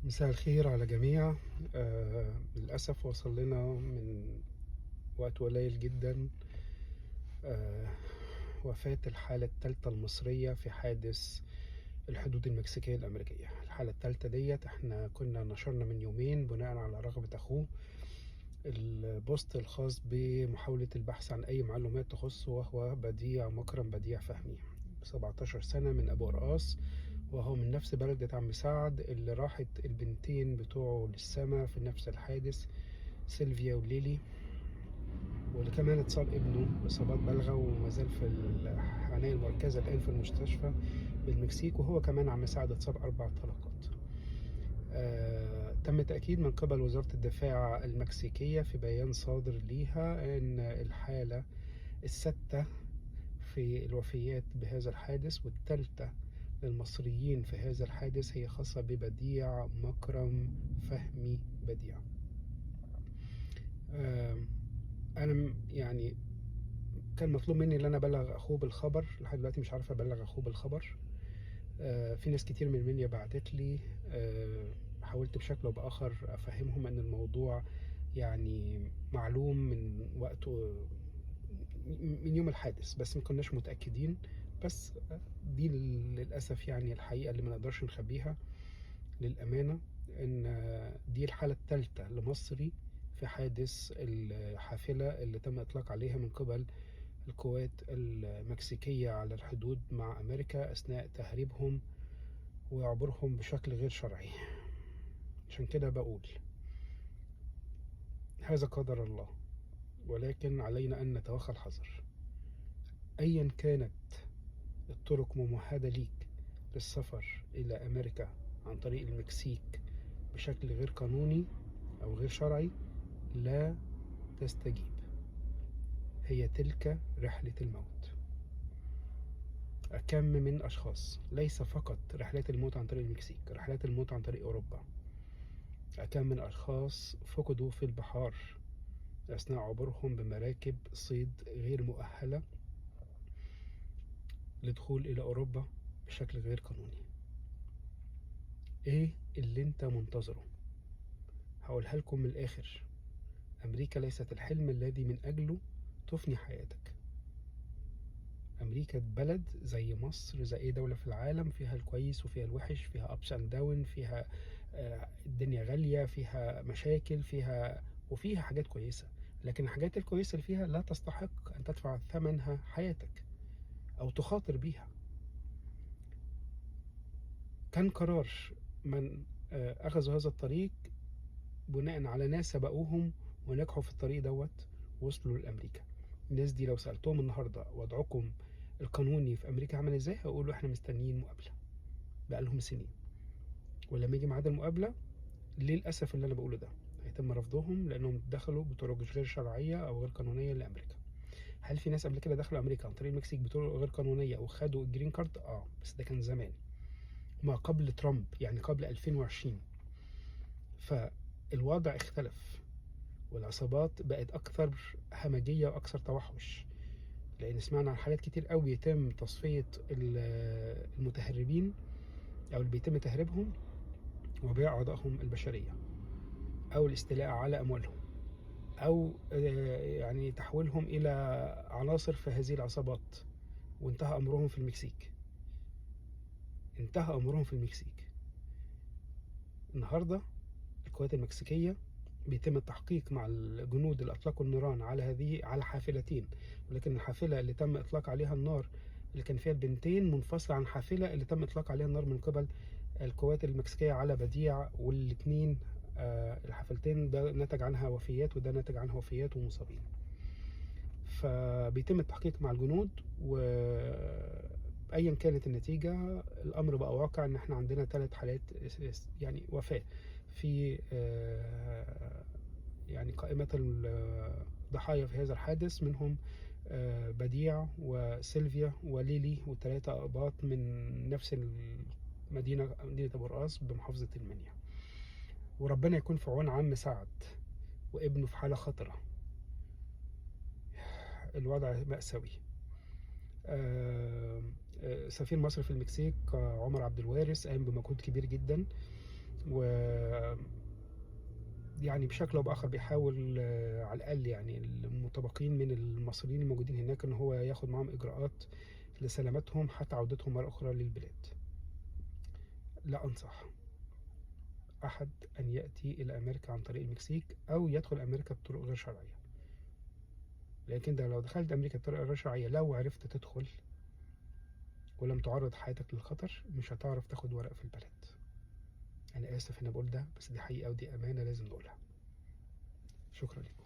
مساء الخير على جميع. للأسف وصل لنا من وقت قليل جدا آه وفاة الحالة الثالثة المصرية في حادث الحدود المكسيكية الأمريكية. الحالة الثالثة ديت احنا كنا نشرنا من يومين بناء على رغبة أخوه البوست الخاص بمحاولة البحث عن أي معلومات تخصه، وهو بديع مكرم بديع فهمي، 17 سنة، من أبو قرقاص، وهو من نفس بلدة عم سعد اللي راحت البنتين بتوعه للسما في نفس الحادث، سيلفيا وليلي، واللي كمان اتصاب ابنه بإصابات بالغة وما زال في العناية المركزة الآن في المستشفى بالمكسيك، وهو كمان عم سعد اتصاب 4 طلقات. تم تأكيد من قبل وزارة الدفاع المكسيكية في بيان صادر ليها أن الحالة الستة في الوفيات بهذا الحادث والثالثة للمصريين في هذا الحادث هي خاصة ببديع مكرم فهمي بديع. أنا يعني كان مطلوب مني ان انا ابلغ اخوه بالخبر، لحد دلوقتي مش عارف ابلغ اخوه بالخبر. في ناس كتير من المنيا بعتت لي، حاولت بشكل او باخر افهمهم ان الموضوع يعني معلوم من وقته، من يوم الحادث، بس ما كناش متاكدين. بس دي للاسف يعني الحقيقه اللي ما نقدرش نخبيها للامانه، ان دي الحاله الثالثه لمصري في حادث الحافله اللي تم اطلاق عليها من قبل القوات المكسيكية على الحدود مع أمريكا أثناء تهريبهم وعبورهم بشكل غير شرعي. عشان كده بقول هذا قدر الله، ولكن علينا أن نتوخى الحذر. أيا كانت الطرق ممهدة ليك للسفر إلى أمريكا عن طريق المكسيك بشكل غير قانوني أو غير شرعي، لا تستجيب. هي تلك رحلة الموت. كم من أشخاص، ليس فقط رحلات الموت عن طريق المكسيك، رحلات الموت عن طريق أوروبا. كم من أشخاص فقدوا في البحار أثناء عبورهم بمراكب صيد غير مؤهلة للدخول إلى أوروبا بشكل غير قانوني. إيه اللي أنت منتظره؟ هقولها لكم من الآخر. أمريكا ليست الحلم الذي من أجله تفني حياتك. أمريكا بلد زي مصر، زي أي دولة في العالم، فيها الكويس وفيها الوحش، فيها ups and down، فيها الدنيا غالية، فيها مشاكل، وفيها حاجات كويسة. لكن الحاجات الكويسة اللي فيها لا تستحق أن تدفع ثمنها حياتك أو تخاطر بيها. كان قرار من أخذوا هذا الطريق بناء على ناس سبقوهم ونجحوا في الطريق دوت وصلوا لأمريكا. الناس دي لو سألتهم النهاردة وضعكم القانوني في أمريكا عمل إزاي، هيقولوا إحنا مستنيين مقابلة بقالهم سنين، ولما يجي ميعاد المقابلة للأسف اللي أنا بقوله ده هيتم رفضهم لأنهم دخلوا بطرق غير شرعية أو غير قانونية لأمريكا. هل في ناس قبل كده دخلوا أمريكا عن طريق المكسيك بطرق غير قانونية وخدوا الجرين كارد؟ بس ده كان زمان، ما قبل ترامب، يعني قبل 2020. فالوضع اختلف والعصابات بقت أكثر همجية وأكثر توحش، لأن سمعنا عن حالات كتير قوي يتم تصفية المتهربين أو اللي بيتم تهريبهم وبيع أعضائهم البشرية أو الاستيلاء على أموالهم أو يعني تحويلهم إلى عناصر في هذه العصابات، وانتهى أمرهم في المكسيك. انتهى أمرهم في المكسيك. النهاردة القوات المكسيكية بيتم التحقيق مع الجنود اللي أطلقوا النيران على حافلتين، ولكن الحافلة اللي تم إطلاق عليها النار اللي كان فيها البنتين منفصلة عن الحافلة اللي تم إطلاق عليها النار من قبل القوات المكسيكية على بديع، والاتنين الحافلتين ده نتج عنها وفيات وده نتج عنها وفيات ومصابين. فبيتم التحقيق مع الجنود، وأيا كانت النتيجة الأمر بقى واقع إن احنا عندنا 3 حالات يعني وفاة في يعني قائمة الضحايا في هذا الحادث، منهم بديع وسيلفيا وليلي، و3 أقباط من نفس مدينة أبو قرقاص بمحافظة المنيا. وربنا يكون في عون عم سعد وابنه في حالة خطرة. الوضع مأساوي. سفير مصر في المكسيك عمر عبد الوارث قام بمجهود كبير جدا و يعني بشكل أو بآخر بيحاول على الأقل يعني المتبقين من المصريين الموجودين هناك إن هو ياخد معاهم إجراءات لسلامتهم حتى عودتهم مرة أخرى للبلاد. لا أنصح أحد أن يأتي إلى أمريكا عن طريق المكسيك أو يدخل أمريكا بطرق غير شرعية، لكن ده لو دخلت أمريكا بطريقة غير شرعية لو عرفت تدخل ولم تعرض حياتك للخطر مش هتعرف تاخد ورق في البلد. أنا آسف إني بقول ده، بس دي حقيقة ودي أمانة لازم نقولها. شكرا لكم.